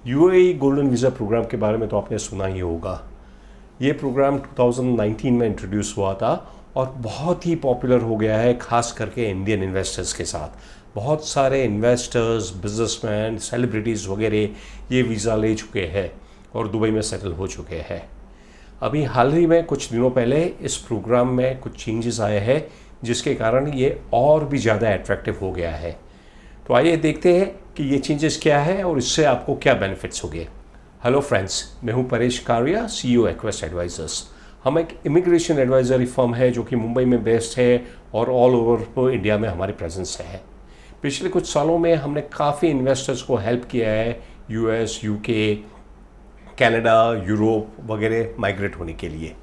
UAE golden visa programme के बारे में तो आपने सुना ही होगा। ये प्रोग्राम 2019 में इंट्रोड्यूस हुआ था और बहुत ही पॉपुलर हो गया है, खास करके इंडियन इन्वेस्टर्स के साथ। बहुत सारे इन्वेस्टर्स, बिजनेसमैन, सेलिब्रिटीज़ वगैरह ये वीज़ा ले चुके हैं और दुबई में सेटल हो चुके हैं। अभी हाल ही में कुछ दिनों पहले इस प्रोग्राम में कुछ चेंजेस आए हैं जिसके कारण ये और भी ज़्यादा अट्रैक्टिव हो गया है। तो आइए देखते हैं कि ये चेंजेस क्या है और इससे आपको क्या बेनिफिट्स होंगे। हेलो फ्रेंड्स, मैं हूं परेश कारिया, CEO एक्वेस्ट एडवाइजर्स। हम एक इमिग्रेशन एडवाइजरी फर्म है जो कि मुंबई में बेस्ड है और ऑल ओवर इंडिया में हमारी प्रेजेंस है। पिछले कुछ सालों में हमने काफ़ी इन्वेस्टर्स को हेल्प किया है US, UK, कनाडा, यूरोप वगैरह माइग्रेट होने के लिए।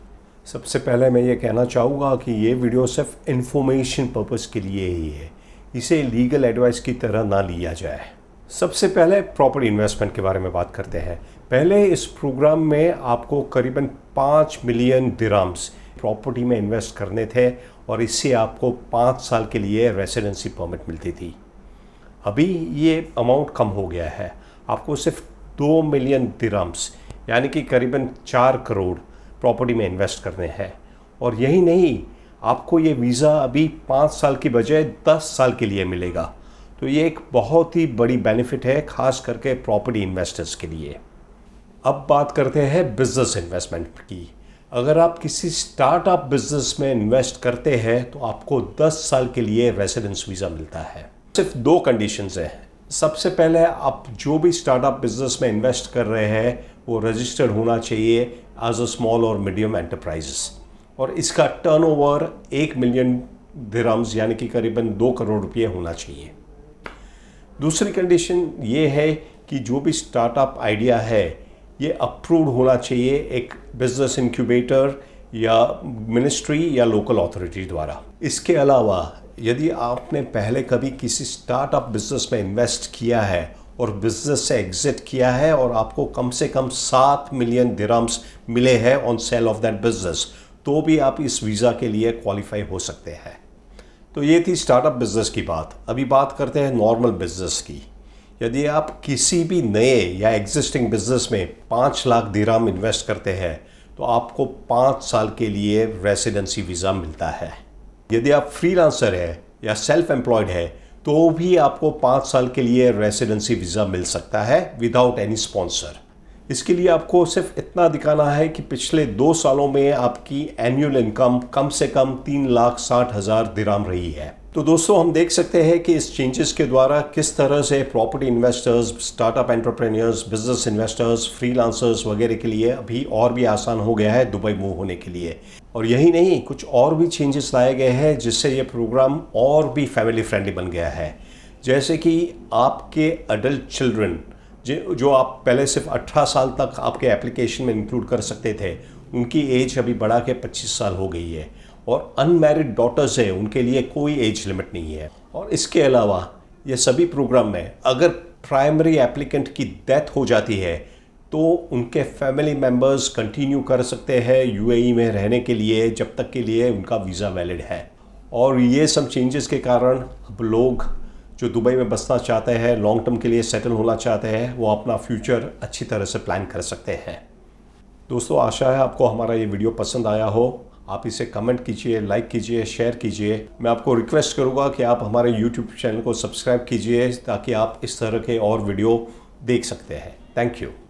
सबसे पहले मैं ये कहना चाहूँगा कि ये वीडियो सिर्फ इन्फॉर्मेशन पर्पस के लिए ही है, इसे लीगल एडवाइस की तरह ना लिया जाए। सबसे पहले प्रॉपर्टी इन्वेस्टमेंट के बारे में बात करते हैं। पहले इस प्रोग्राम में आपको करीबन 5 मिलियन दिरहम्स प्रॉपर्टी में इन्वेस्ट करने थे और इससे आपको 5 साल के लिए रेसिडेंसी परमिट मिलती थी। अभी ये अमाउंट कम हो गया है, आपको सिर्फ 2 मिलियन दिरहम्स यानी कि करीबन 4 करोड़ प्रॉपर्टी में इन्वेस्ट करने हैं। और यही नहीं, आपको ये वीज़ा अभी 5 साल की बजाय 10 साल के लिए मिलेगा। तो ये एक बहुत ही बड़ी बेनिफिट है, खास करके प्रॉपर्टी इन्वेस्टर्स के लिए। अब बात करते हैं बिजनेस इन्वेस्टमेंट की। अगर आप किसी स्टार्टअप बिजनेस में इन्वेस्ट करते हैं तो आपको 10 साल के लिए रेसिडेंस वीज़ा मिलता है। सिर्फ 2 कंडीशंस हैं। सबसे पहले, आप जो भी स्टार्टअप बिजनेस में इन्वेस्ट कर रहे हैं वो रजिस्टर्ड होना चाहिए एज अ स्मॉल और मीडियम एंटरप्राइजेस और इसका टर्नओवर 1 मिलियन दिरहम्स यानी कि करीबन 2 करोड़ रुपये होना चाहिए। दूसरी कंडीशन ये है कि जो भी स्टार्टअप आइडिया है ये अप्रूव्ड होना चाहिए एक बिजनेस इंक्यूबेटर या मिनिस्ट्री या लोकल अथॉरिटी द्वारा। इसके अलावा यदि आपने पहले कभी किसी स्टार्टअप बिजनेस में इन्वेस्ट किया है और बिजनेस से एग्जिट किया है और आपको कम से कम 7 मिलियन दिरहम्स मिले हैं on sale of that business, तो भी आप इस वीज़ा के लिए क्वालिफाई हो सकते हैं। तो ये थी स्टार्टअप बिजनेस की बात। अभी बात करते हैं नॉर्मल बिजनेस की। यदि आप किसी भी नए या एग्जिस्टिंग बिजनेस में 5 लाख दिरहम इन्वेस्ट करते हैं तो आपको 5 साल के लिए रेसिडेंसी वीज़ा मिलता है। यदि आप फ्रीलांसर है या सेल्फ एम्प्लॉयड है तो भी आपको 5 साल के लिए रेसिडेंसी वीज़ा मिल सकता है विदाउट एनी स्पॉन्सर। इसके लिए आपको सिर्फ इतना दिखाना है कि पिछले 2 सालों में आपकी एनुअल इनकम कम से कम 3,60,000 दिरहम रही है। तो दोस्तों, हम देख सकते हैं कि इस चेंजेस के द्वारा किस तरह से property investors, startup entrepreneurs, business investors, freelancers वगैरह के लिए अभी और भी आसान हो गया है दुबई मूव होने के लिए। और यही नहीं, कुछ और भी चेंजेस लाए गए हैं जिससे ये प्रोग्राम और भी फैमिली फ्रेंडली बन गया है। जैसे कि आपके अडल्ट चिल्ड्रन जो आप पहले सिर्फ 18 साल तक आपके एप्लीकेशन में इंक्लूड कर सकते थे, उनकी एज अभी बढ़ा के 25 साल हो गई है। और अनमैरिड डॉटर्स है, उनके लिए कोई एज लिमिट नहीं है। और इसके अलावा ये सभी प्रोग्राम में अगर प्राइमरी एप्लीकेंट की डेथ हो जाती है तो उनके फैमिली मेम्बर्स कंटिन्यू कर सकते हैं यूएई में रहने के लिए जब तक के लिए उनका वीज़ा वैलिड है। और ये सब चेंजेस के कारण अब लोग जो दुबई में बसना चाहते हैं, लॉन्ग टर्म के लिए सेटल होना चाहते हैं, वो अपना फ्यूचर अच्छी तरह से प्लान कर सकते हैं। दोस्तों, आशा है आपको हमारा ये वीडियो पसंद आया हो। आप इसे कमेंट कीजिए, लाइक कीजिए, शेयर कीजिए। मैं आपको रिक्वेस्ट करूँगा कि आप हमारे YouTube चैनल को सब्सक्राइब कीजिए ताकि आप इस तरह के और वीडियो देख सकते हैं। Thank you.